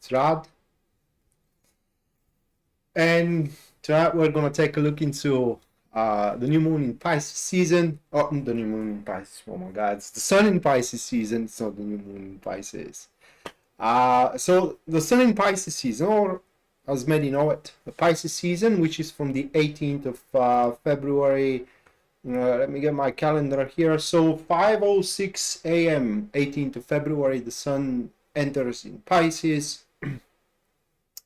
It's Rad. And tonight we're going to take a look into the new moon in Pisces season. Oh, the new moon in Pisces. Oh my God, it's the sun in Pisces season. It's not the new moon in Pisces. So the sun in Pisces season, or as many know it, the Pisces season, which is from the 18th of February. Let me get my calendar here. So 5:06 a.m. 18th of February, the sun enters in Pisces.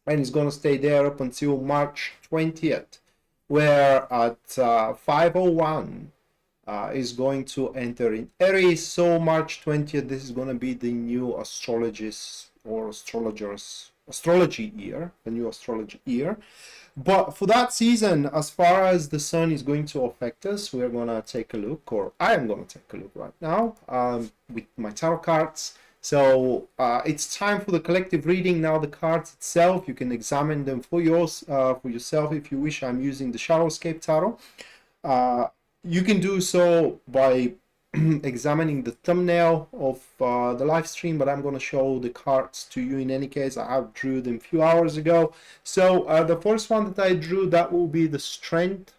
And it's going to stay there up until March 20th, where at 5:01 is going to enter in Aries. So March 20th, this is going to be the new astrologist or astrology year, the new astrology year. But for that season, as far as the sun is going to affect us, we're going to take a look, or I am going to take a look right now with my tarot cards. So it's time for the collective reading. Now the cards itself, you can examine them for yourself if you wish. I'm using the Shadowscape Tarot. You can do so by examining the thumbnail of the live stream, but I'm going to show the cards to you in any case. I have drew them a few hours ago. So the first one that I drew, that will be the Strength.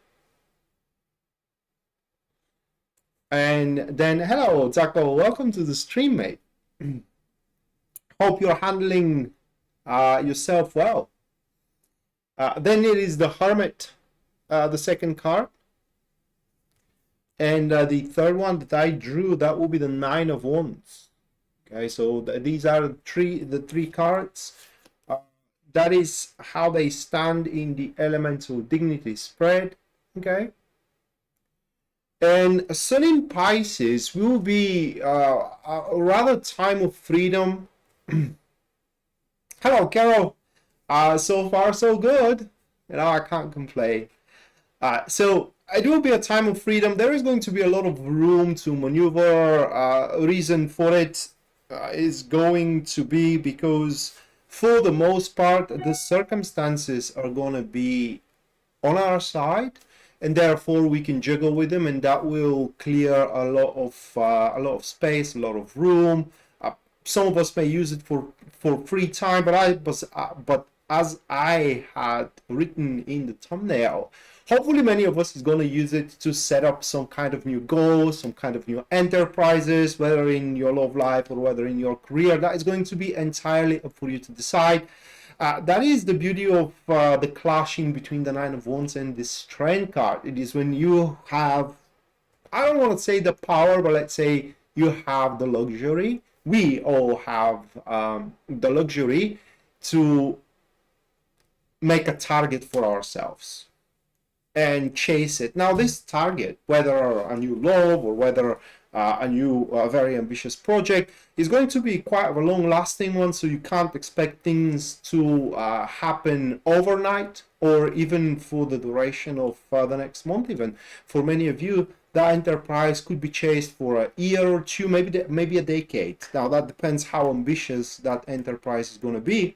And then, hello, Zako, welcome to the stream, mate. Hope you're handling yourself well. Then it is the Hermit, the second card. And the third one that I drew, that will be the Nine of Wands. Okay, so these are the three cards. That is how they stand in the elemental dignity spread. Okay. And Sun in Pisces will be a rather time of freedom. Hello, Carol. So far, so good. You know, I can't complain. So it will be a time of freedom. There is going to be a lot of room to maneuver. Reason for it is going to be because, for the most part, the circumstances are going to be on our side, and therefore we can juggle with them, and that will clear a lot of space, a lot of room. Some of us may use it for free time, but as I had written in the thumbnail, hopefully many of us is going to use it to set up some kind of new goals, some kind of new enterprises, whether in your love life or whether in your career. That is going to be entirely up for you to decide. That is the beauty of the clashing between the Nine of Wands and the Strength card. It is when you have, I don't want to say the power, but let's say you have the luxury. We all have the luxury to make a target for ourselves and chase it. Now this target, whether a new love or whether a new very ambitious project, is going to be quite a long lasting one, so you can't expect things to happen overnight or even for the duration of the next month. Even for many of you, that enterprise could be chased for a year or two, maybe a decade. Now that depends how ambitious that enterprise is going to be.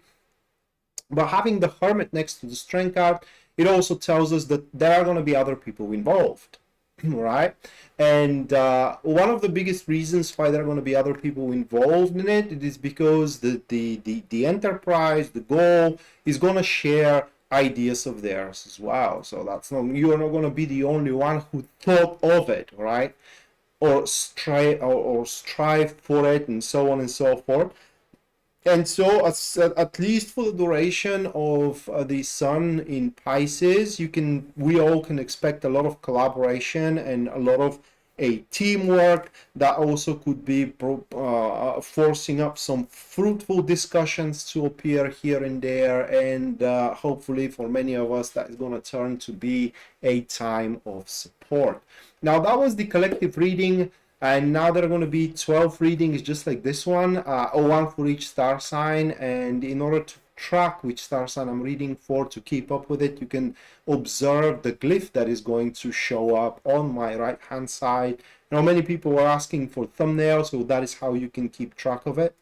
But having the Hermit next to the Strength card, it also tells us that there are going to be other people involved, right? And one of the biggest reasons why there are going to be other people involved in it, it is because the enterprise, the goal, is going to share ideas of theirs as well. So you're not going to be the only one who thought of it, right? Or strive for it, and so on and so forth. And so, at least for the duration of the sun in Pisces, we all can expect a lot of collaboration and a lot of teamwork that also could be forcing up some fruitful discussions to appear here and there. And hopefully for many of us, that is going to turn to be a time of support. Now, that was the collective reading. And now there are going to be 12 readings just like this one, one for each star sign. And in order to track which star sign I'm reading for, to keep up with it, you can observe the glyph that is going to show up on my right hand side. Now many people are asking for thumbnails, so that is how you can keep track of it.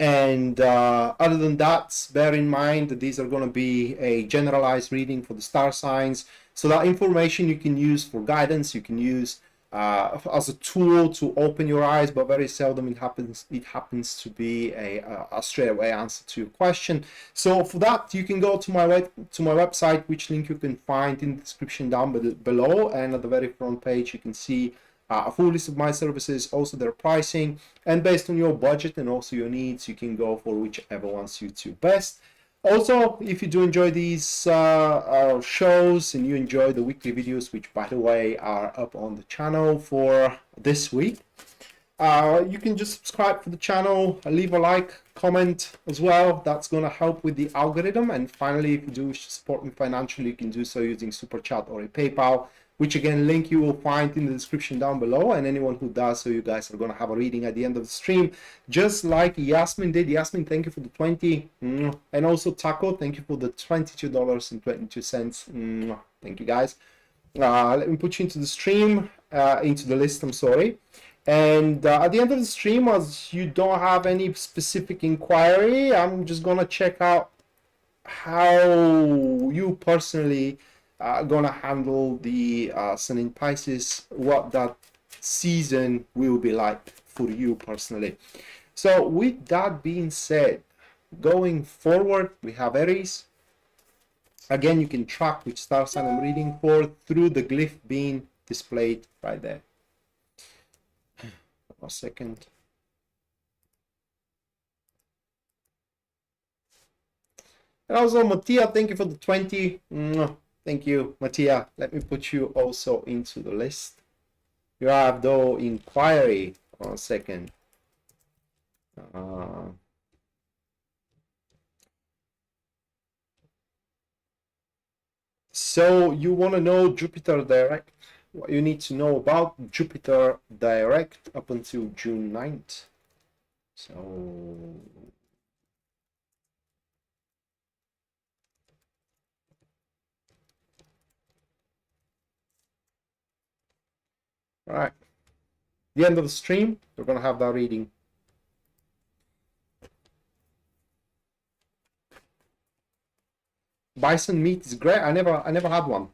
And other than that, bear in mind that these are going to be a generalized reading for the star signs. So that information you can use for guidance, you can use as a tool to open your eyes, but very seldom it happens to be a straightaway answer to your question. So for that, you can go to my website, which link you can find in the description down below, and at the very front page you can see a full list of my services, also their pricing, and based on your budget and also your needs, you can go for whichever one suits you best. Also, if you do enjoy these shows and you enjoy the weekly videos, which by the way are up on the channel for this week, you can just subscribe to the channel, leave a like, comment as well. That's going to help with the algorithm. And finally, if you do wish to support me financially, you can do so using Super Chat or a PayPal, which again, link you will find in the description down below. And anyone who does so, you guys are going to have a reading at the end of the stream, just like Yasmin did. Yasmin, thank you for the 20. And also Taco, thank you for the $22.22. Thank you, guys. Let me put you into the stream, into the list, I'm sorry. And at the end of the stream, as you don't have any specific inquiry, I'm just going to check out how you personally gonna handle the Sun in Pisces, what that season will be like for you personally. So with that being said, going forward, we have Aries. Again, you can track which star sign I'm reading for through the glyph being displayed right there. A second. And also, Mattia, thank you for the 20. Thank you, Mattia. Let me put you also into the list. You have though inquiry. 1 second. So you want to know Jupiter direct? What you need to know about Jupiter direct up until June 9th. So all right, the end of the stream, we're gonna have that reading. Bison meat is great. I never had one.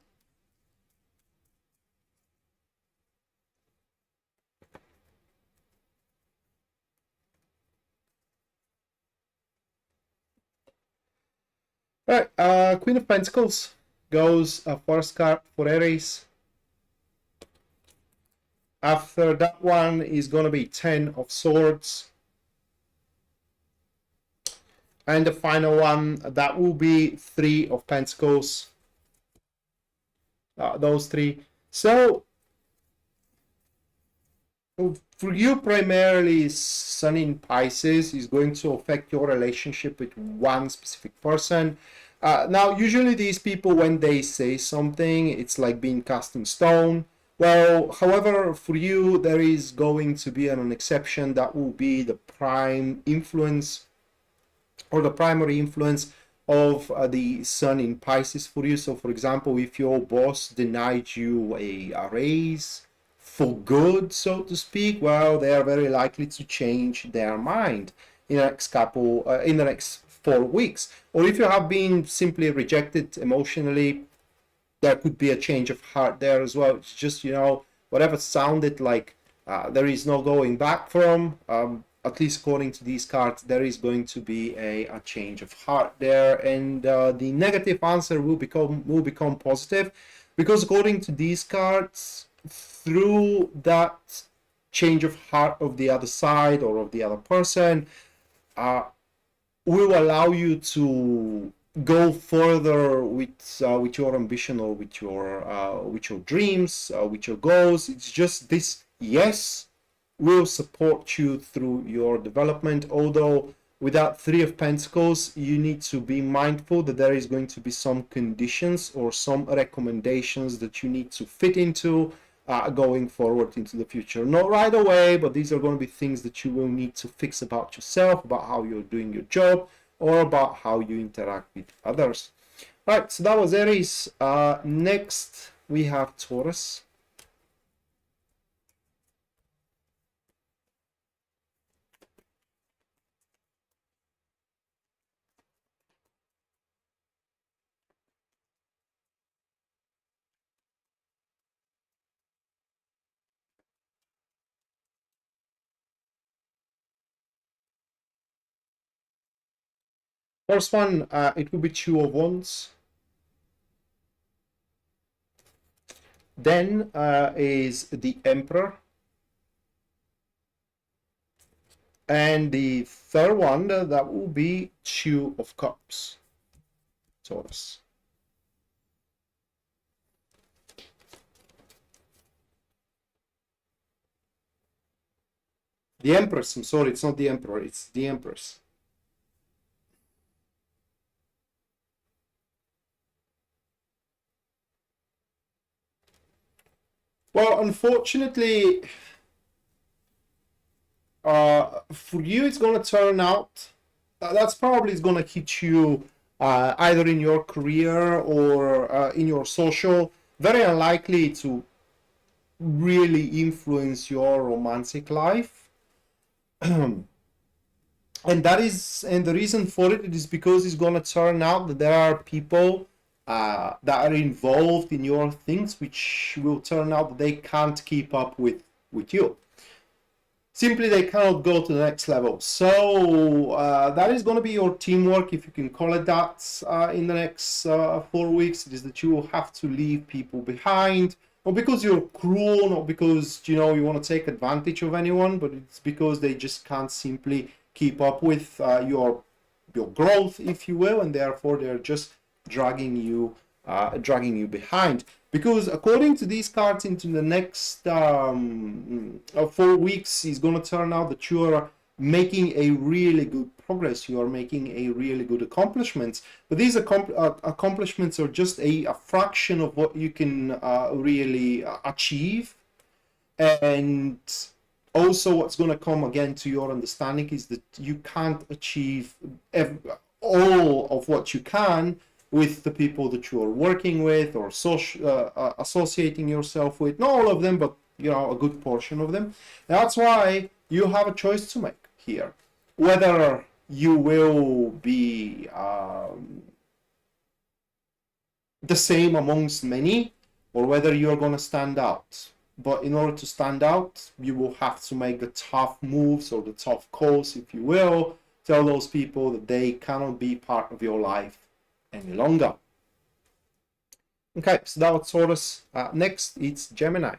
All right, Queen of Pentacles goes first card for Aries. After that one is gonna be 10 of Swords. And the final one, that will be 3 of Pentacles. Those three. So for you, primarily, Sun in Pisces is going to affect your relationship with one specific person. Now, usually these people, when they say something, it's like being cast in stone. Well, however, for you, there is going to be an exception that will be the prime influence or the primary influence of the Sun in Pisces for you. So, for example, if your boss denied you a raise for good, so to speak, well, they are very likely to change their mind in the next 4 weeks. Or if you have been simply rejected emotionally, there could be a change of heart there as well. It's just, whatever sounded like there is no going back from, at least according to these cards, there is going to be a change of heart there, and the negative answer will become positive, because according to these cards, through that change of heart of the other side or of the other person, will allow you to go further with your ambition or with your dreams, with your goals. It's just this yes will support you through your development. Although with that 3 of Pentacles, you need to be mindful that there is going to be some conditions or some recommendations that you need to fit into going forward into the future. Not right away, but these are going to be things that you will need to fix about yourself, about how you're doing your job, or about how you interact with others. All right, so that was Aries. Next, we have Taurus. First one, it will be Two of Wands. Then is the Emperor. And the third one, that will be Two of Cups, Taurus. The Empress, I'm sorry, it's not the Emperor, it's the Empress. Well, unfortunately, for you, it's going to turn out that's probably is going to hit you either in your career or in your social. Very unlikely to really influence your romantic life. And the reason for it is because it's going to turn out that there are people that are involved in your things which will turn out that they can't keep up with you. Simply, they cannot go to the next level. So that is going to be your teamwork, if you can call it that, in the next 4 weeks. It is that you will have to leave people behind, not because you're cruel, not because you want to take advantage of anyone, but it's because they just can't simply keep up with your growth, if you will, and therefore they're just dragging you behind. Because according to these cards, into the next 4 weeks, is going to turn out that you are making a really good progress. You are making a really good accomplishments. But these accomplishments are just a fraction of what you can really achieve. And also what's going to come again to your understanding is that you can't achieve all of what you can with the people that you are working with or associating yourself with. Not all of them, but a good portion of them. That's why you have a choice to make here, whether you will be the same amongst many, or whether you are going to stand out. But in order to stand out, you will have to make the tough moves or the tough calls, if you will. Tell those people that they cannot be part of your life any longer. Okay, so that was Taurus. Next, it's Gemini.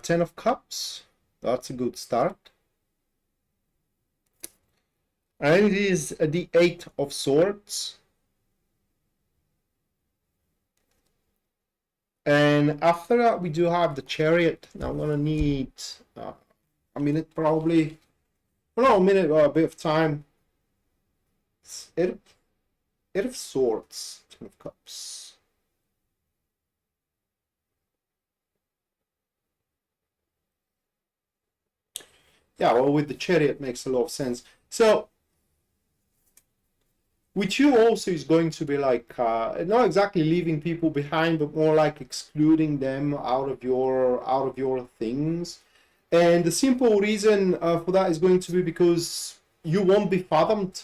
Ten of Cups. That's a good start. And it is the Eight of Swords. And after that, we do have the Chariot. Now I'm gonna need a minute, probably. Well, no, a minute or a bit of time. It's Eight of Swords, Ten of Cups. Yeah, well, with the Chariot makes a lot of sense. So with you also is going to be like not exactly leaving people behind, but more like excluding them out of your things. And the simple reason for that is going to be because you won't be fathomed.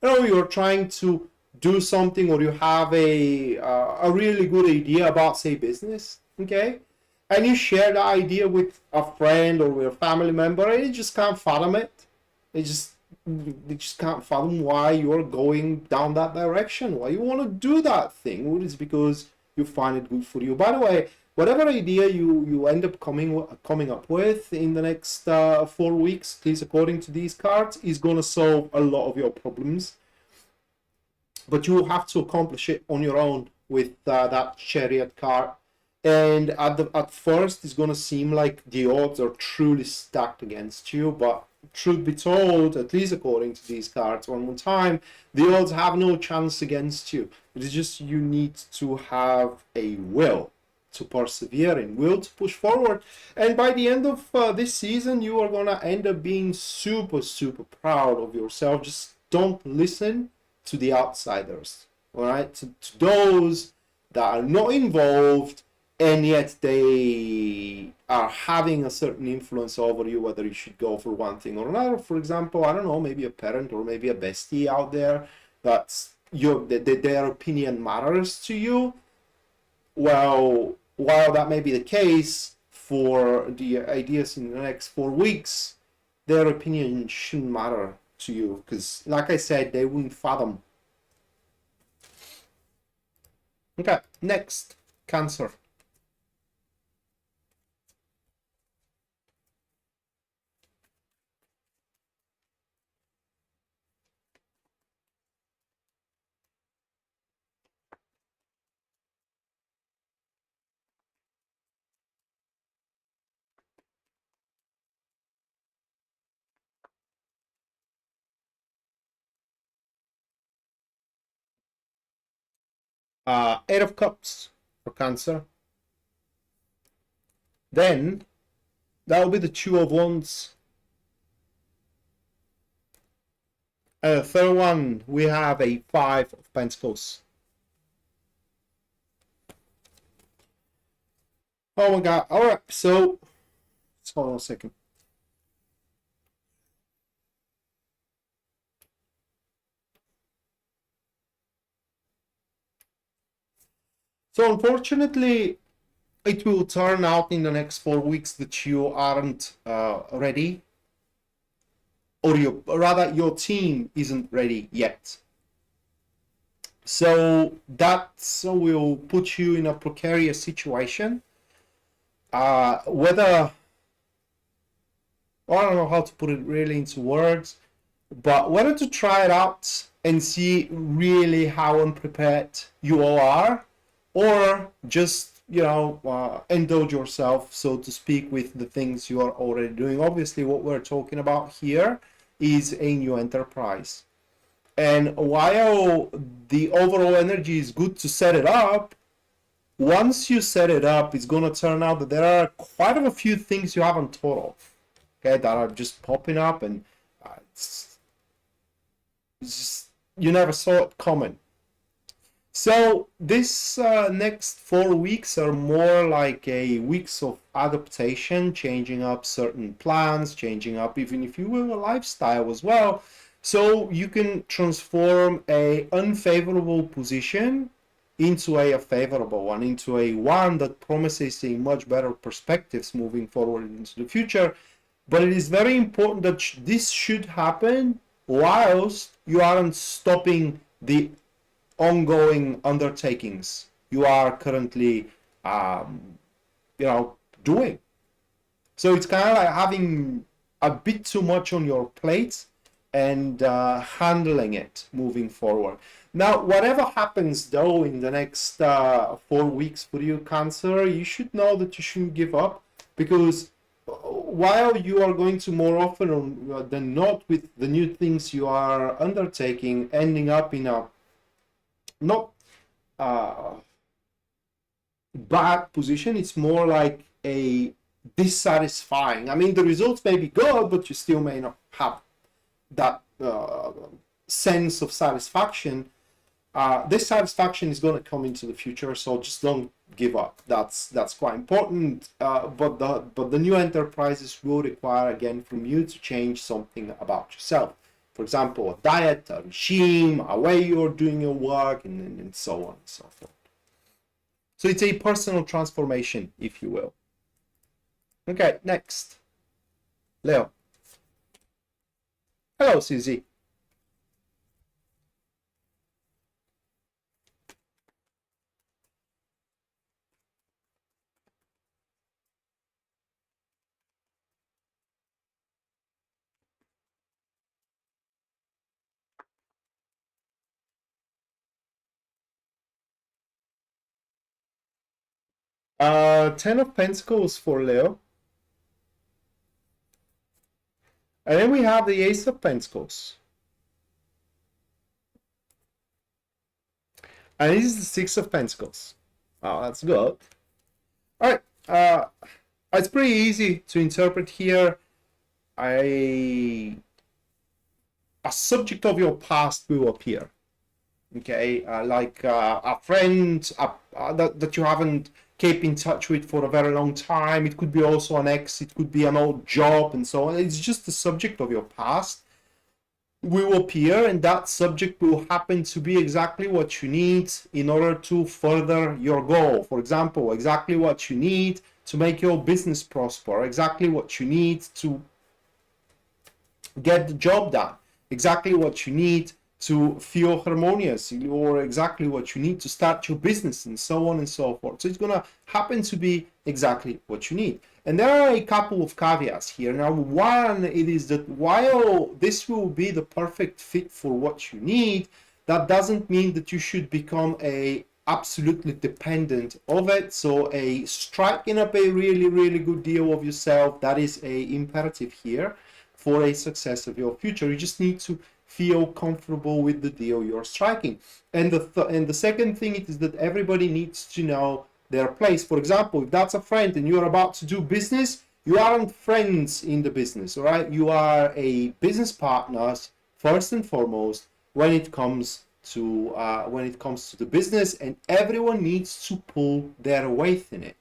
You're trying to do something, or you have a really good idea about, say, business, okay, and you share that idea with a friend or with a family member, and you just can't fathom it. They just can't fathom why you're going down that direction, why you want to do that thing. Well, it's because you find it good for you. By the way, whatever idea you end up coming up with in the next 4 weeks, at least according to these cards, is going to solve a lot of your problems. But you will have to accomplish it on your own with that Chariot card. And at first, it's going to seem like the odds are truly stacked against you, but truth be told, at least according to these cards, one more time, the odds have no chance against you. It is just you need to have a will to persevere and will to push forward. And by the end of this season, you are going to end up being super, super proud of yourself. Just don't listen to the outsiders, all right? To those that are not involved and yet they are having a certain influence over you, whether you should go for one thing or another. For example, I don't know, maybe a parent or maybe a bestie out there that's their opinion matters to you. Well, while that may be the case for the ideas in the next 4 weeks, their opinion shouldn't matter to you because, like I said, they wouldn't fathom. Okay, next, Cancer. Eight of Cups for Cancer. Then that will be the Two of Wands. The third one, we have a Five of Pentacles. Oh my God. All right. So, let's hold on a second. So, unfortunately, it will turn out in the next 4 weeks that you aren't ready, or your team isn't ready yet. So that will put you in a precarious situation. Whether, I don't know how to put it really into words, but whether to try it out and see really how unprepared you all are, or just indulge yourself, so to speak, with the things you are already doing. Obviously, what we're talking about here is a new enterprise. And while the overall energy is good to set it up, once you set it up, it's going to turn out that there are quite a few things you haven't thought of, okay, that are just popping up, and it's just, you never saw it coming. So this next 4 weeks are more like a weeks of adaptation, changing up certain plans, changing up, even if you will, a lifestyle as well. So you can transform a unfavorable position into a favorable one, into a one that promises a much better perspectives moving forward into the future. But it is very important that this should happen whilst you aren't stopping the ongoing undertakings you are currently doing. So it's kind of like having a bit too much on your plate and handling it moving forward. Now, whatever happens though in the next 4 weeks for you, Cancer, you should know that you shouldn't give up, because while you are going to more often than not with the new things you are undertaking ending up in a not bad position, it's more like a dissatisfying. I mean, the results may be good, but you still may not have that sense of satisfaction. This satisfaction is going to come into the future, so just don't give up. That's quite important. But the new enterprises will require, again, from you to change something about yourself. For example, a diet, a regime, a way you're doing your work, and so on and so forth. So it's a personal transformation, if you will. Okay, next. Leo. Hello, Susie. Ten of Pentacles for Leo. And then we have the Ace of Pentacles. And this is the Six of Pentacles. Oh, that's good. All right. It's pretty easy to interpret here. A subject of your past will appear. Okay, like a friend that you haven't keep in touch with for a very long time. It could be also an ex, it could be an old job, and so on. It's just the subject of your past will appear, and that subject will happen to be exactly what you need in order to further your goal. For example, exactly what you need to make your business prosper, exactly what you need to get the job done, exactly what you need to feel harmonious, or exactly what you need to start your business, and so on and so forth. So it's going to happen to be exactly what you need. And there are a couple of caveats here. Now, one, it is that while this will be the perfect fit for what you need, that doesn't mean that you should become a absolutely dependent of it. So a striking up a really good deal of yourself, that is a imperative here for a success of your future. You just need to feel comfortable with the deal you're striking. And the second thing is that everybody needs to know their place. For example, if that's a friend and you're about to do business, you aren't friends in the business, all right? You are a business partners first and foremost when it comes to the business, and everyone needs to pull their weight in it.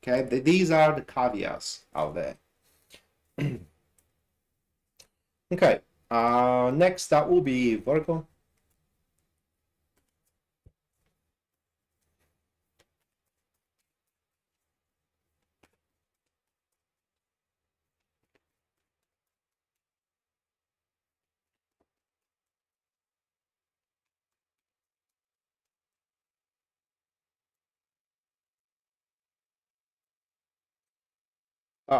Okay, these are the caveats out there. Okay, next that will be Virgo.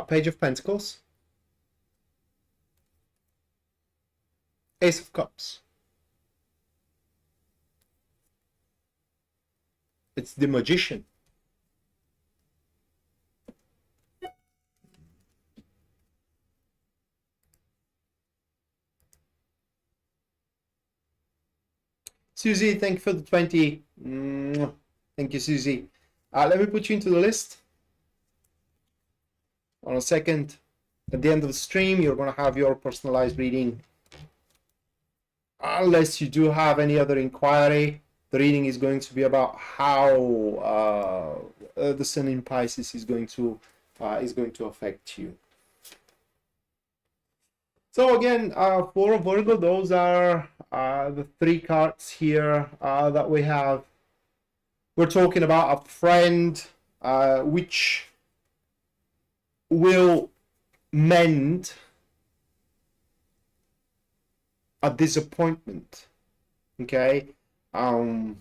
Page of Pentacles, Ace of Cups. It's the Magician. Susie, thank you for the 20. Thank you, Susie. Let me put you into the list. On a second, at the end of the stream, you're going to have your personalized reading. Unless you do have any other inquiry, the reading is going to be about how the Sun in Pisces is going to affect you. So again, for Virgo, those are the three cards here that we have. We're talking about a friend which will mend a disappointment. Okay. I don't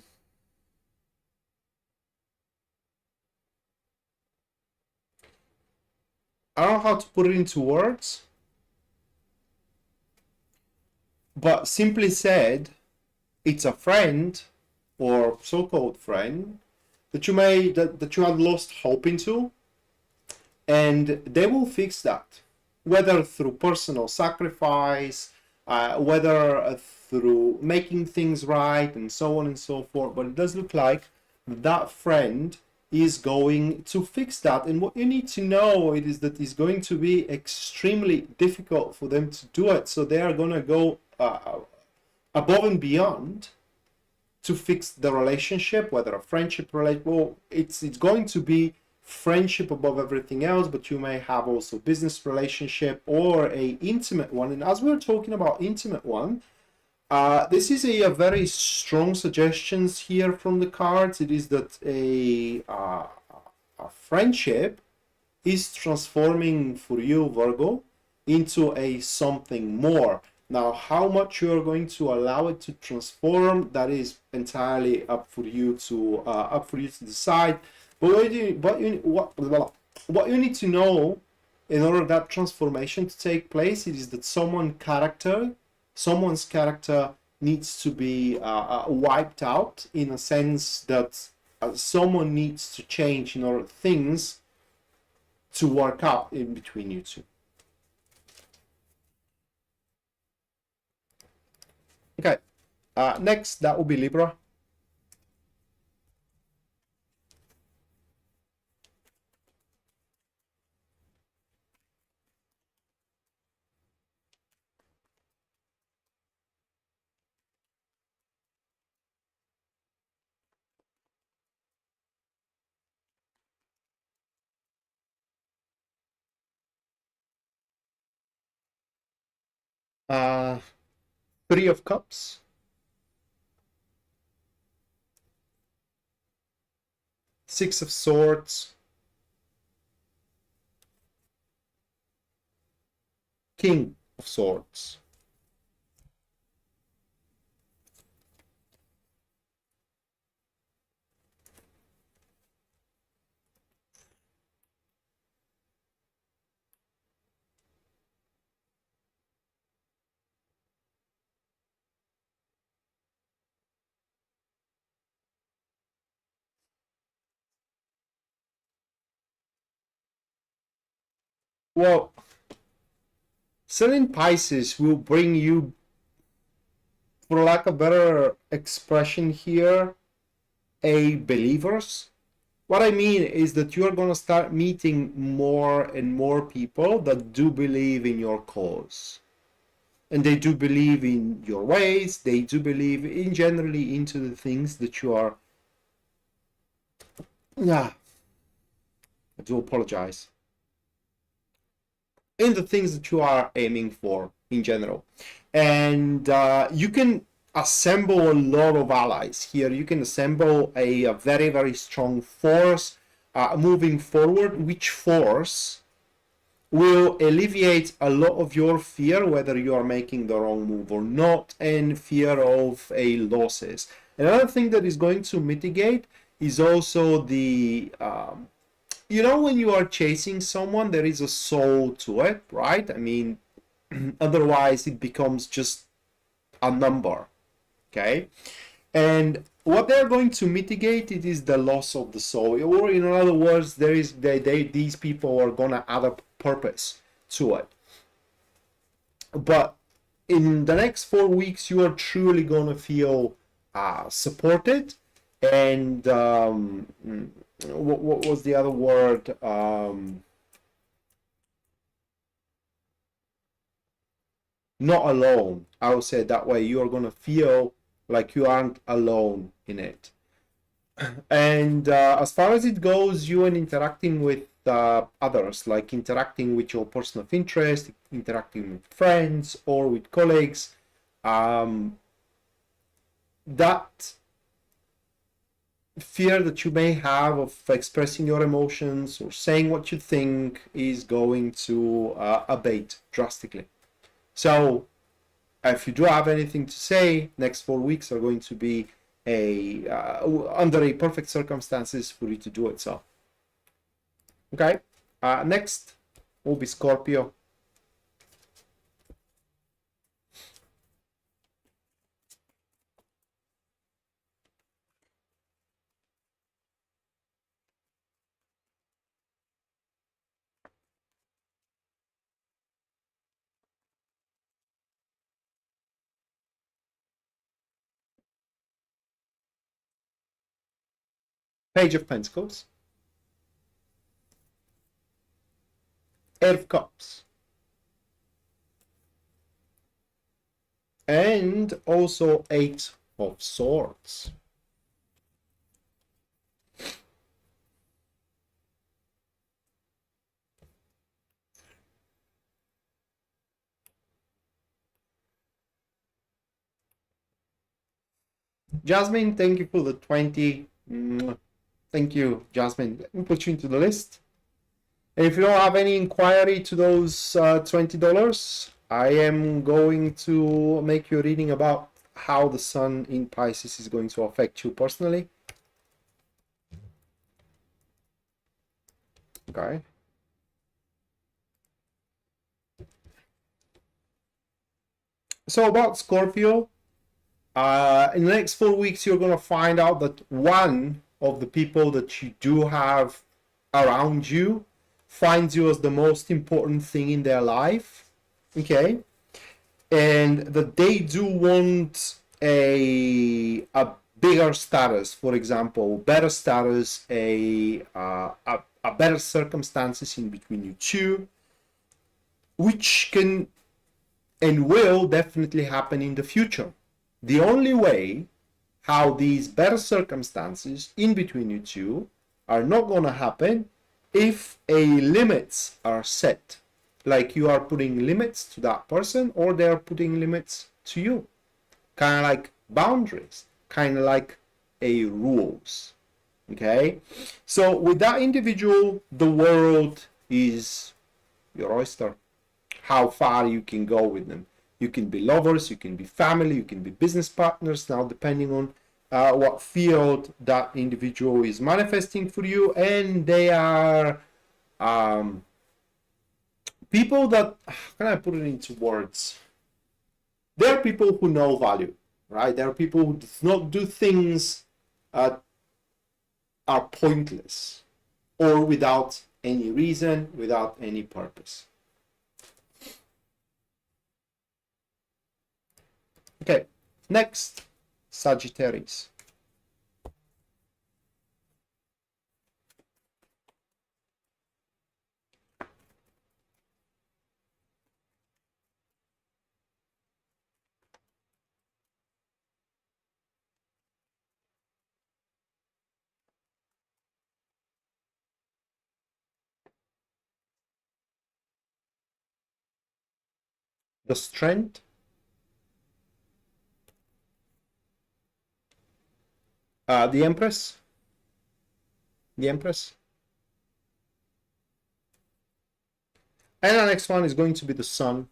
know how to put it into words, but simply said, it's a friend or so-called friend that you had lost hope into, and they will fix that, whether through personal sacrifice, whether through making things right, and so on and so forth. But it does look like that friend is going to fix that. And what you need to know is that it's going to be extremely difficult for them to do it. So they are going to go above and beyond to fix the relationship, whether a friendship relationship. Well, it's going to be friendship above everything else, but you may have also business relationship or a intimate one. And as we're talking about intimate one, this is a very strong suggestions here from the cards. It is that a friendship is transforming for you, Virgo, into a something more. Now, how much you are going to allow it to transform, that is entirely up for you to decide. But what you need to know in order that transformation to take place, it is that someone's character needs to be wiped out, in a sense that someone needs to change in order things to work out in between you two. Okay, next that will be Libra. Uh, Three of Cups. Six of Swords. King of Swords. Well, selling Pisces will bring you, for lack of better expression here, a believers. What I mean is that you are going to start meeting more and more people that do believe in your cause. And they do believe in your ways, they do believe in generally into the things that you are. Yeah, I do apologize. In the things that you are aiming for in general. And you can assemble a lot of allies here. You can assemble a very, very strong force moving forward, which force will alleviate a lot of your fear, whether you are making the wrong move or not, and fear of a losses. Another thing that is going to mitigate is also the you know, when you are chasing someone, there is a soul to it, right? I mean, otherwise it becomes just a number, okay? And what they're going to mitigate it is the loss of the soul, or in other words, there is these people are gonna add a purpose to it. But in the next 4 weeks, you are truly gonna feel supported, and what was the other word? Not alone. I would say it that way. You are gonna feel like you aren't alone in it. And as far as it goes, you and interacting with others, like interacting with your person of interest, interacting with friends or with colleagues, that fear that you may have of expressing your emotions or saying what you think is going to abate drastically. So if you do have anything to say, next 4 weeks are going to be under a perfect circumstances for you to do it. So okay, next will be Scorpio. Page of Pentacles, Eight of Cups, and also Eight of Swords. Jasmine, thank you for the 20. Thank you, Jasmine. Let me put you into the list. And if you don't have any inquiry to those $20, I am going to make you a reading about how the sun in Pisces is going to affect you personally. Okay. So about Scorpio, in the next 4 weeks, you're going to find out that one of the people that you do have around you finds you as the most important thing in their life, okay? And that they do want a bigger status, for example, better status, a better circumstances in between you two, which can and will definitely happen in the future. The only way how these better circumstances in between you two are not going to happen if limits are set. like you are putting limits to that person, or they're putting limits to you. Kind of like boundaries, kind of like a rules. Okay, so with that individual, the world is your oyster. How far you can go with them. You can be lovers, you can be family, you can be business partners, now depending on what field that individual is manifesting for you. And they are people that, how can I put it into words? There are people who know value, right? There are people who do not do things are pointless or without any reason, without any purpose. Okay, next, Sagittarius. The strength, the Empress, and the next one is going to be the Sun.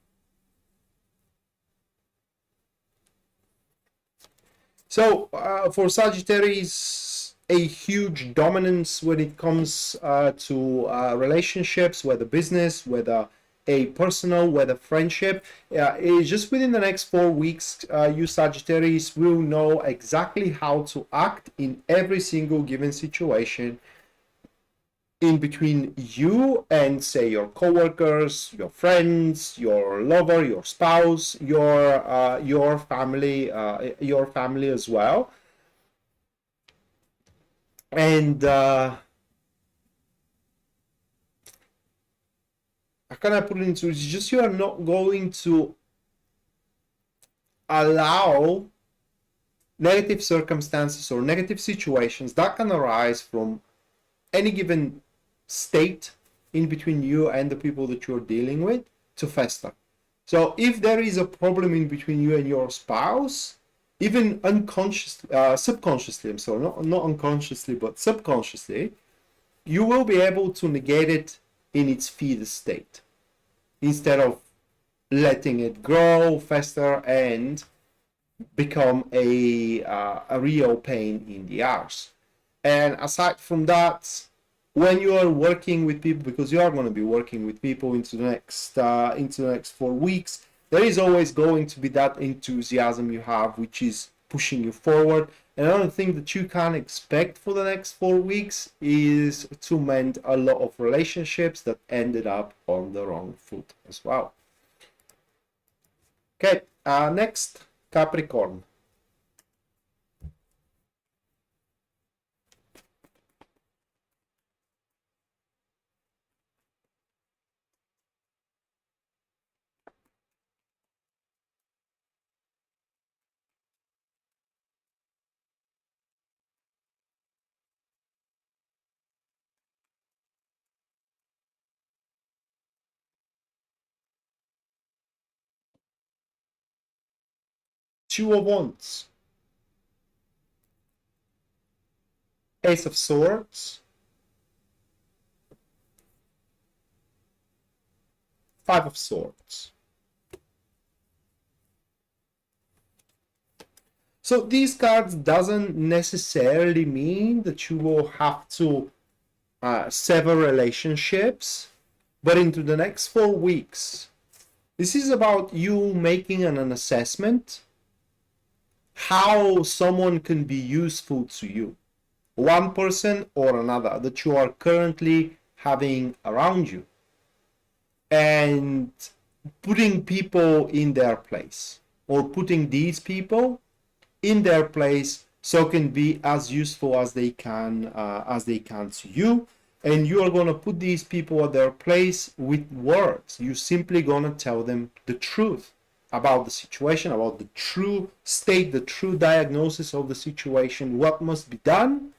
So for Sagittarius, a huge dominance when it comes to relationships, whether business, whether a personal, whether friendship. Is just within the next 4 weeks, you Sagittarius will know exactly how to act in every single given situation in between you and, say, your coworkers, your friends, your lover, your spouse, your family as well. And how can I put it into? It's just you are not going to allow negative circumstances or negative situations that can arise from any given state in between you and the people that you're dealing with to fester. So if there is a problem in between you and your spouse, even unconsciously, subconsciously, I'm sorry, not unconsciously, but subconsciously, you will be able to negate it in its feeder state instead of letting it grow, fester, and become a real pain in the arse. And aside from that, when you are working with people, because you are going to be working with people into the next 4 weeks, there is always going to be that enthusiasm you have, which is pushing you forward. And another thing that you can expect for the next 4 weeks is to mend a lot of relationships that ended up on the wrong foot as well. Okay, next, Capricorn. Two of Wands, Ace of Swords, Five of Swords. So these cards doesn't necessarily mean that you will have to sever relationships, but into the next 4 weeks, this is about you making an assessment how someone can be useful to you, one person or another that you are currently having around you, and putting people in their place, or putting these people in their place so can be as useful as they can to you. And you are going to put these people at their place with words. You're simply going to tell them the truth about the situation, about the true state, the true diagnosis of the situation, what must be done,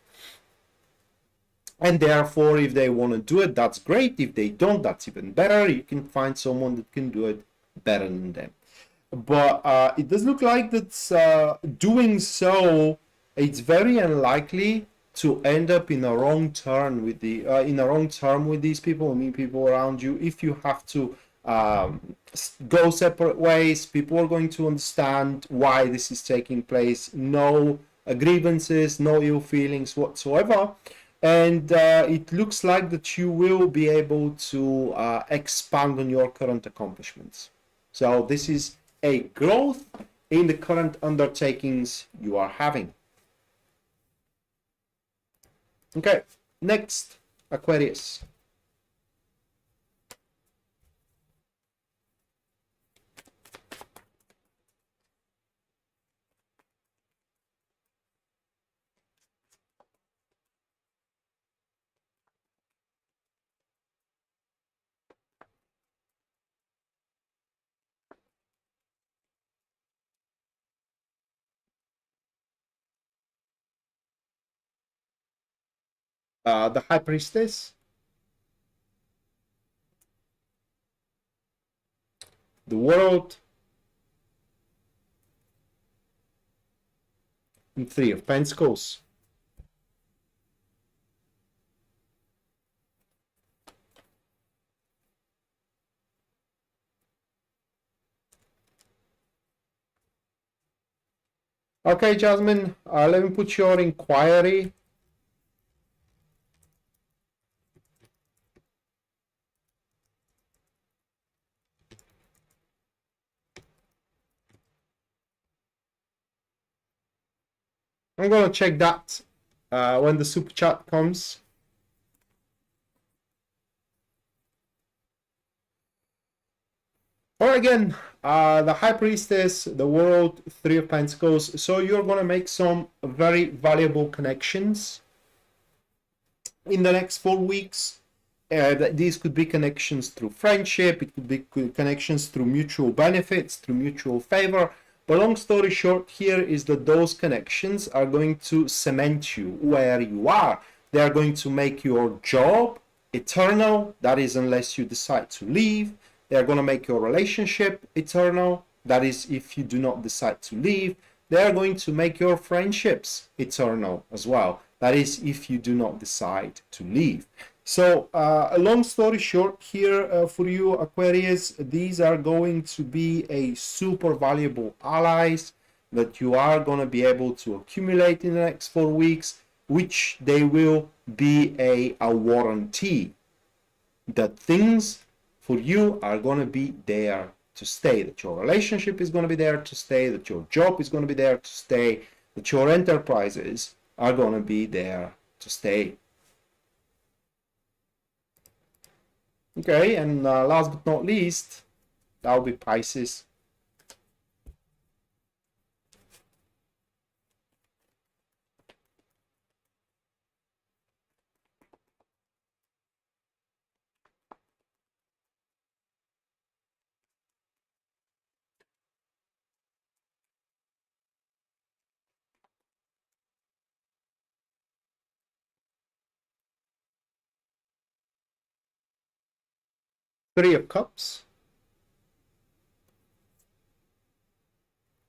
And therefore, if they want to do it, that's great. If they don't, that's even better. You can find someone that can do it better than them. But it does look like that doing so, it's very unlikely to end up in a wrong turn with the in a wrong term with these people. I mean, people around you. If you have to go separate ways, people are going to understand why this is taking place. No grievances, no ill feelings whatsoever. And it looks like that you will be able to expand on your current accomplishments. So this is a growth in the current undertakings you are having. Okay, next, Aquarius. The High Priestess, the World, and Three of Pentacles. Okay, Jasmine, let me put your inquiry. I'm going to check that when the super chat comes. Or again, the High Priestess, the World, Three of Pentacles. So you're going to make some very valuable connections in the next 4 weeks. These could be connections through friendship. It could be connections through mutual benefits, through mutual favor. But long story short here is that those connections are going to cement you where you are. They are going to make your job eternal. That is, unless you decide to leave. They are going to make your relationship eternal. That is, if you do not decide to leave. They are going to make your friendships eternal as well. That is, if you do not decide to leave. So, a long story short here for you, Aquarius, these are going to be a super valuable allies that you are going to be able to accumulate in the next 4 weeks, which they will be a warranty that things for you are going to be there to stay, that your relationship is going to be there to stay, that your job is going to be there to stay, that your enterprises are going to be there to stay. Okay, and last but not least, that will be Pisces. Three of Cups,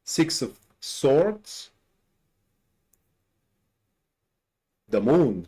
Six of Swords, the Moon.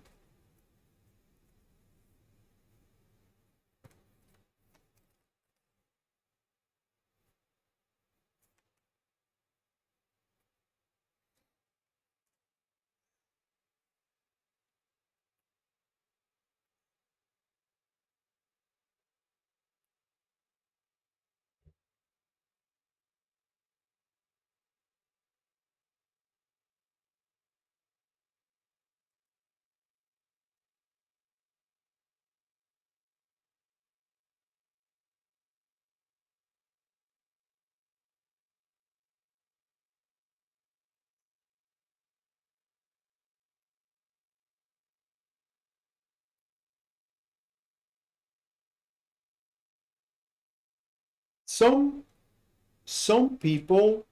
Some people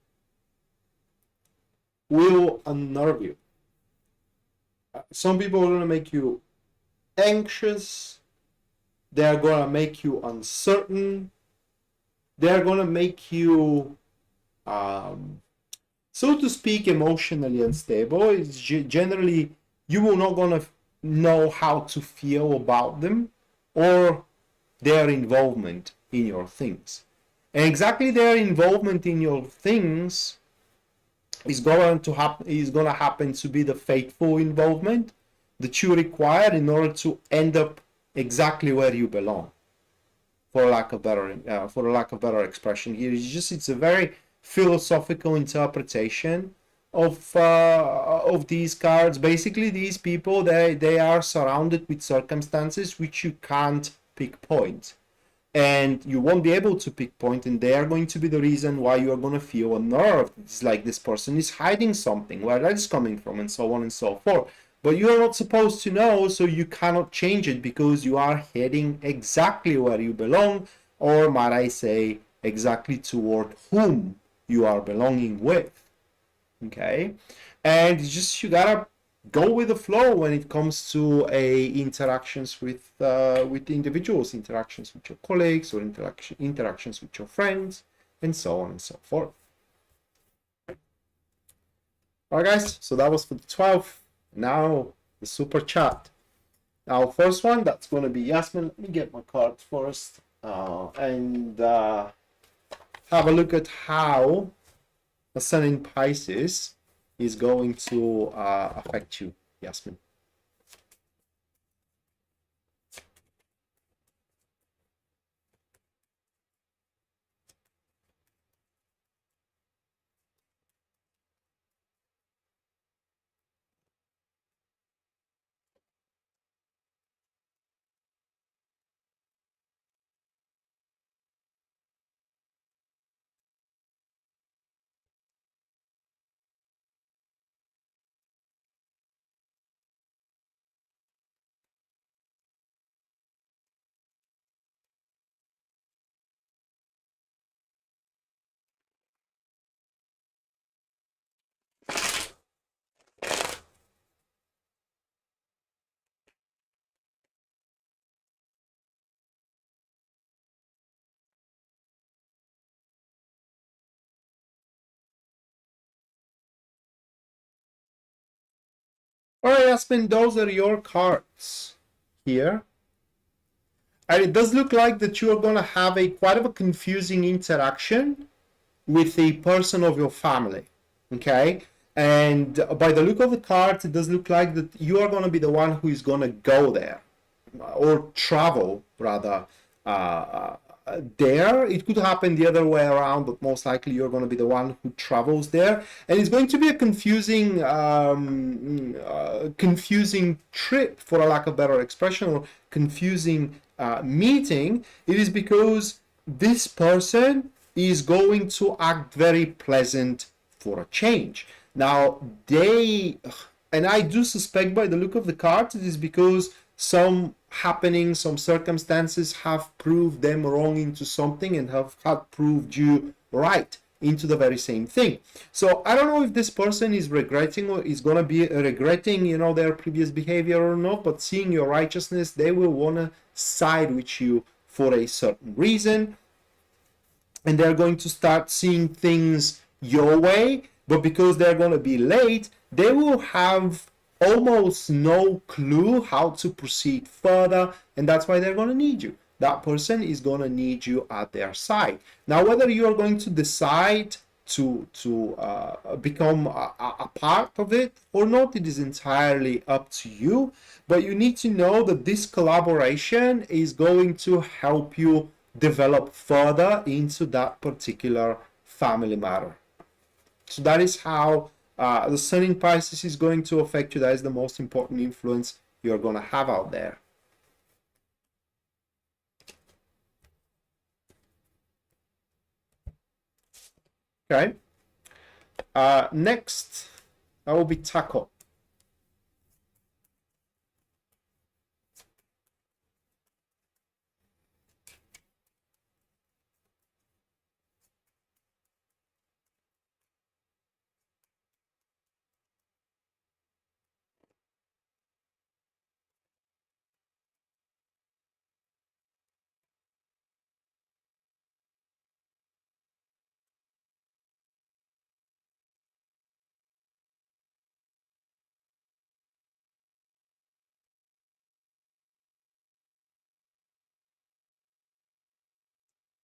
will unnerve you. Some people are going to make you anxious, they're gonna make you uncertain, they're gonna make you so to speak, emotionally unstable. It's generally you will not gonna know how to feel about them or their involvement in your things. And exactly their involvement in your things is gonna happen to be the faithful involvement that you require in order to end up exactly where you belong. For lack of better expression here, it's a very philosophical interpretation of these cards. Basically, these people they are surrounded with circumstances which you can't pinpoint, and you won't be able to pinpoint, and they are going to be the reason why you are going to feel unnerved. It's like this person is hiding something, where that is coming from, and so on and so forth. But you are not supposed to know, so you cannot change it because you are heading exactly where you belong, or might I say, exactly toward whom you are belonging with. Okay, and it's just you gotta go with the flow when it comes to interactions with individuals, interactions with your colleagues, or interactions with your friends, and so on and so forth. All right, guys. So that was for the 12th. Now the super chat. Now first one, that's gonna be Yasmin. Let me get my cards first, and have a look at how the sun in Pisces is going to affect you, Yasmin. All right, Yasmin, those are your cards here. And it does look like that you are going to have a quite of a confusing interaction with a person of your family. Okay? And by the look of the cards, it does look like that you are going to be the one who is going to go there or travel rather there. It could happen the other way around, but most likely you're going to be the one who travels there, and it's going to be a confusing trip, for a lack of better expression, or confusing meeting. It is because this person is going to act very pleasant for a change. Now and I do suspect by the look of the cards, it is because some happenings, some circumstances have proved them wrong into something and have proved you right into the very same thing. So I don't know if this person is regretting or is going to be regretting, their previous behavior or not, but seeing your righteousness, they will want to side with you for a certain reason, and they're going to start seeing things your way, but because they're going to be late, they will have almost no clue how to proceed further, and that's why they're going to need you. That person is going to need you at their side. Now, whether you are going to decide to become a part of it or not, it is entirely up to you, but you need to know that this collaboration is going to help you develop further into that particular family matter. So that is how the sun in Pisces is going to affect you. That is the most important influence you're going to have out there. Okay. Next, that will be Taco.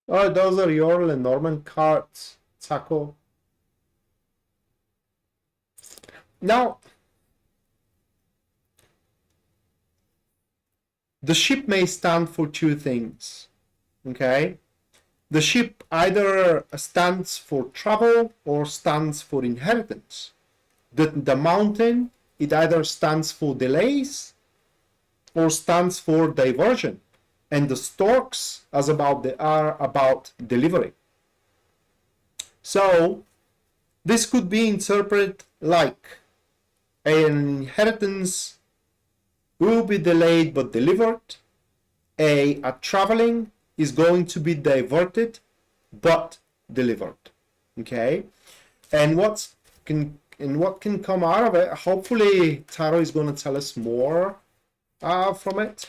Oh, those are your Lenormand cards, Taco. Now, the ship may stand for two things, okay? The ship either stands for travel or stands for inheritance. The mountain, it either stands for delays or stands for diversion. And the storks are about delivery. So this could be interpreted like an inheritance will be delayed but delivered. A traveling is going to be diverted but delivered. Okay, and what can come out of it? Hopefully, Taro is going to tell us more from it.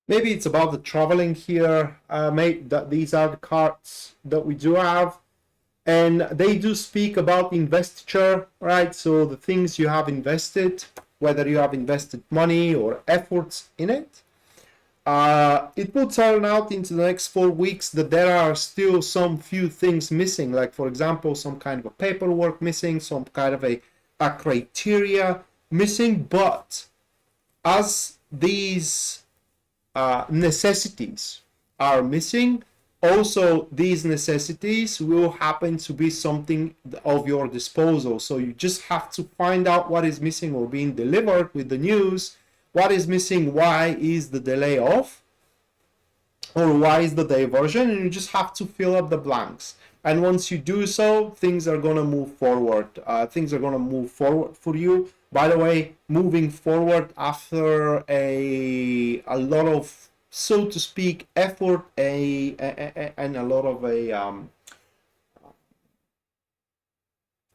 Maybe it's about the traveling here. These are the cards that we do have, and they do speak about investiture, right? So the things you have invested, whether you have invested money or efforts in it, it will turn out into the next 4 weeks that there are still some few things missing, like for example some kind of a paperwork missing, some kind of a criteria missing. But as these necessities are missing, also these necessities will happen to be something of your disposal. So you just have to find out what is missing or being delivered with the news. What is missing, why is the delay off, or why is the diversion, and you just have to fill up the blanks. And once you do so, things are going to move forward. Things are going to move forward for you. By the way, moving forward after a lot of, so to speak, effort and a lot of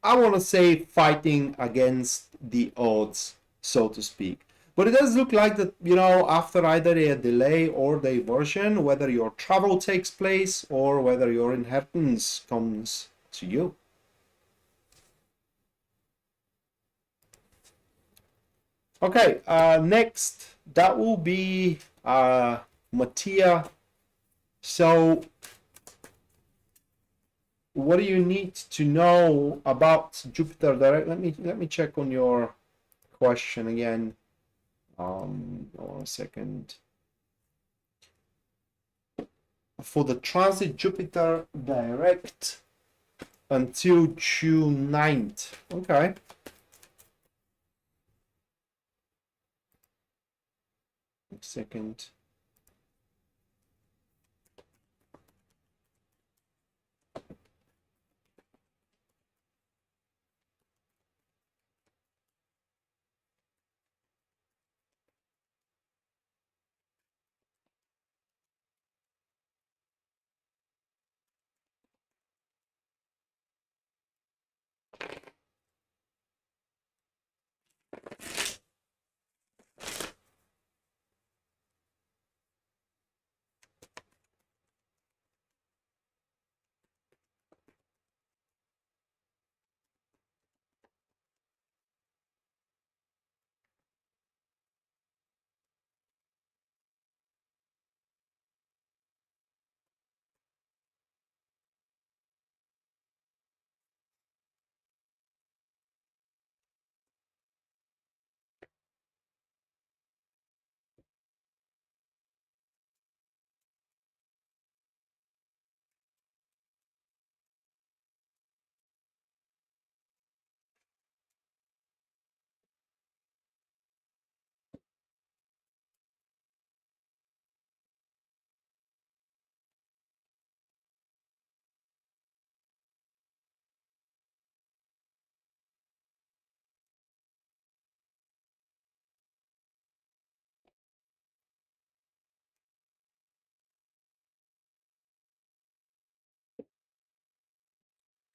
I want to say fighting against the odds, so to speak. But it does look like that, after either a delay or diversion, whether your travel takes place or whether your inheritance comes to you. Okay, next, that will be Mattia. So what do you need to know about Jupiter direct? Let me check on your question again. 1 second. For the transit Jupiter direct until June 9th. Okay. Second.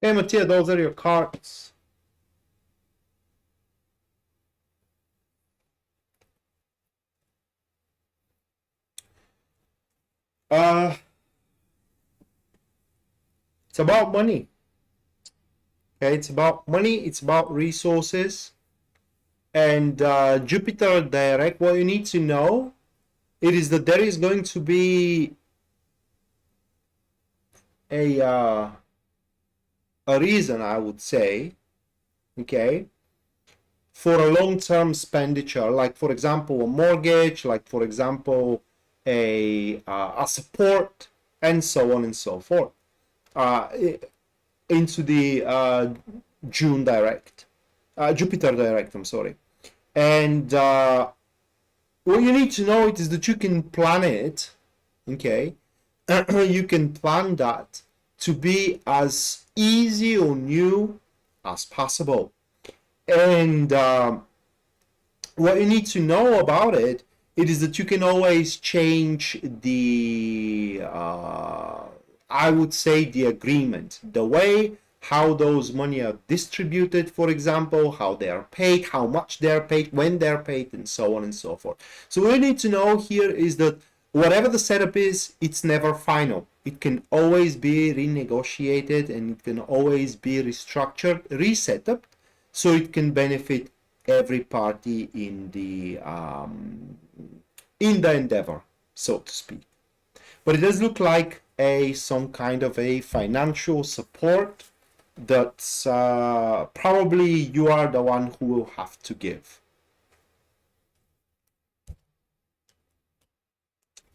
Hey, Mattia, those are your cards. It's about money. Okay, it's about money. It's about resources. And Jupiter direct. What you need to know, it is that there is going to be a reason, I would say, okay, for a long-term expenditure, like for example a mortgage, like for example a support, and so on and so forth, into the June direct, Jupiter direct. I'm sorry, and what you need to know is that you can plan it, okay. You can plan that to be as easy on you as possible. And what you need to know about it, it is that you can always change the, I would say, the agreement, the way how those money are distributed, for example, how they are paid, how much they're paid, when they're paid, and so on and so forth. So what you need to know here is that whatever the setup is, it's never final. It can always be renegotiated, and it can always be restructured, reset up, so it can benefit every party in the endeavor, so to speak. But it does look like some kind of a financial support that probably you are the one who will have to give.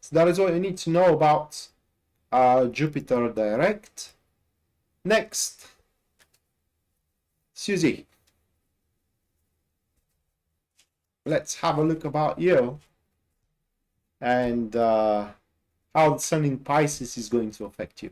So that is what you need to know about Jupiter direct. Next, Susie, let's have a look about you and how the Sun in Pisces is going to affect you.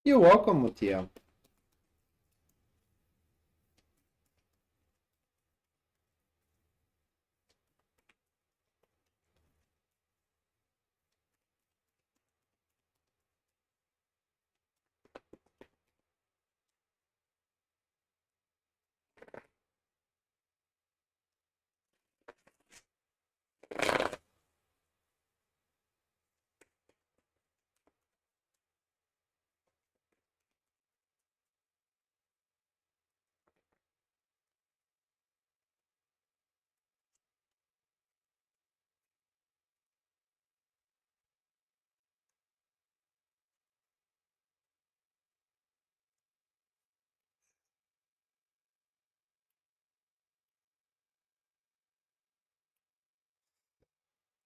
You're welcome, Mattia.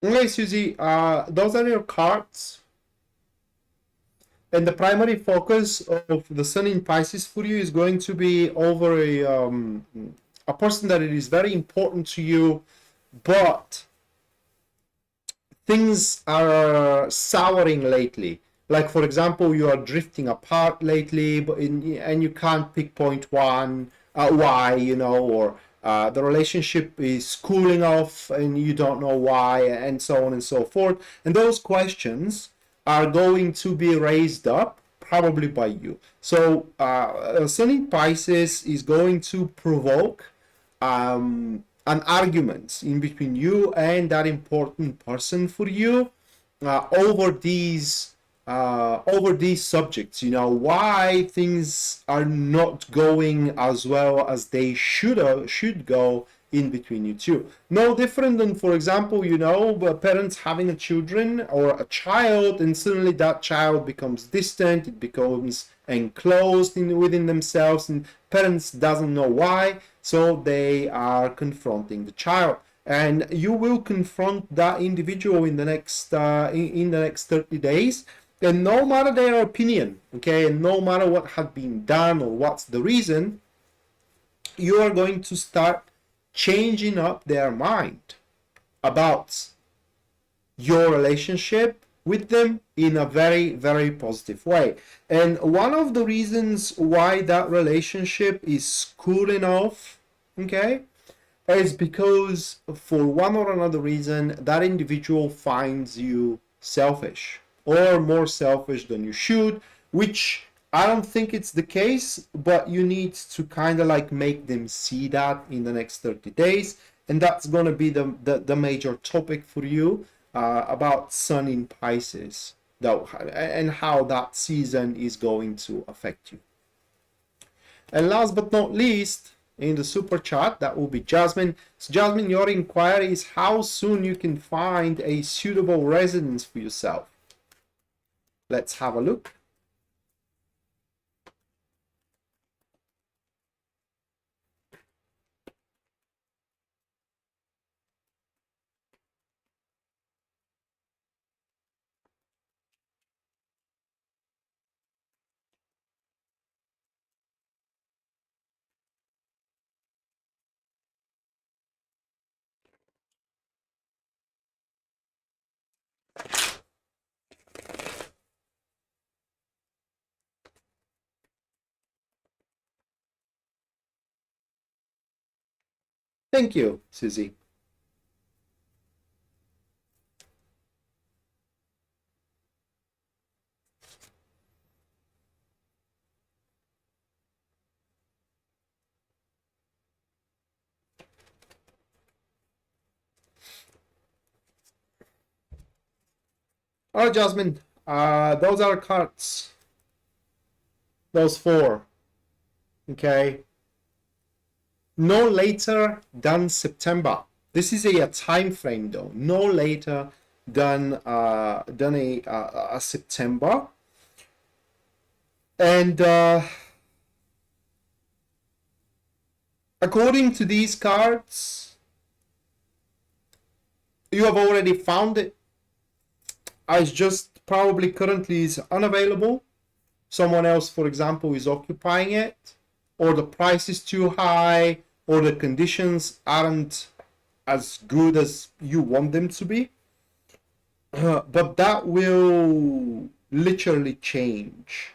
Okay, Susie, those are your cards. And the primary focus of the Sun in Pisces for you is going to be over a person that it is very important to you, but things are souring lately. Like for example, you are drifting apart lately, and you can't pinpoint why, or the relationship is cooling off and you don't know why, and so on and so forth. And those questions are going to be raised up probably by you. So Sun in Pisces is going to provoke an argument in between you and that important person for you over these subjects. Why things are not going as well as they should go in between you two. No different than, for example, you know, parents having a children or a child, and suddenly that child becomes distant, it becomes enclosed within themselves, and parents doesn't know why, so they are confronting the child. And you will confront that individual in the next in the next 30 days, and no matter their opinion, okay, and no matter what had been done or what's the reason, you are going to start changing up their mind about your relationship with them in a very, very positive way. And one of the reasons why that relationship is cooling off, okay, is because for one or another reason that individual finds you selfish or more selfish than you should, which I don't think it's the case, but you need to kind of like make them see that in the next 30 days. And that's going to be the major topic for you about Sun in Pisces, and how that season is going to affect you. And last but not least, in the super chat, that will be Jasmine. So Jasmine, your inquiry is how soon you can find a suitable residence for yourself. Let's have a look. Thank you, Susie. All right, Jasmine. Those are cards. Those four. Okay. No later than September. This is a time frame though. No later than a September. And according to these cards, you have already found it. It's just probably currently is unavailable. Someone else, for example, is occupying it, or the price is too high, or the conditions aren't as good as you want them to be. But that will literally change.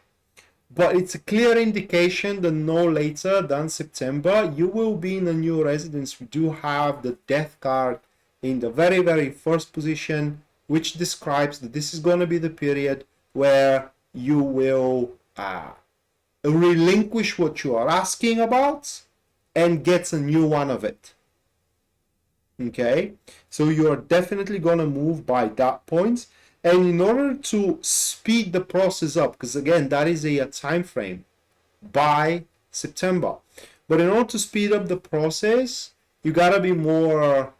But it's a clear indication that no later than September, you will be in a new residence. We do have the Death card in the very, very first position, which describes that this is going to be the period where you will relinquish what you are asking about and get a new one of it. Okay, so you're definitely going to move by that point. And in order to speed the process up, because again, that is a time frame by September. But in order to speed up the process, you got to be more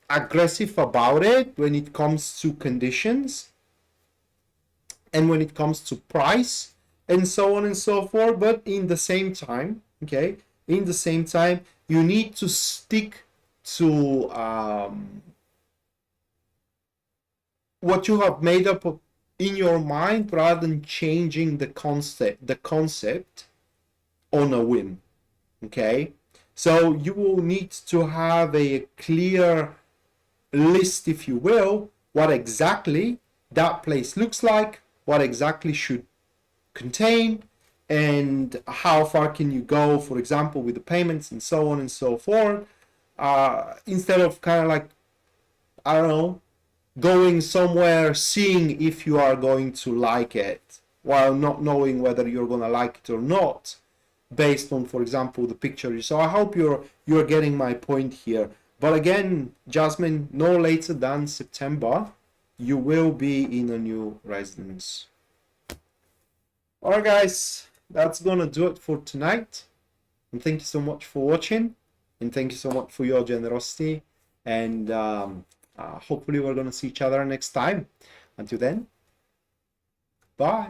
aggressive about it when it comes to conditions and when it comes to price and so on and so forth. But in the same time, okay, in the same time, you need to stick to what you have made up in your mind rather than changing the concept on a whim. Okay, so you will need to have a clear list, if you will, what exactly that place looks like, what exactly should contain, and how far can you go, for example, with the payments and so on and so forth, instead of kind of like, I don't know, going somewhere, seeing if you are going to like it while not knowing whether you're going to like it or not based on, for example, the picture. So I hope you're getting my point here. But again, Jasmine, no later than September, you will be in a new residence. All right, guys, that's gonna do it for tonight. And thank you so much for watching. And thank you so much for your generosity. And hopefully we're going to see each other next time. Until then, bye.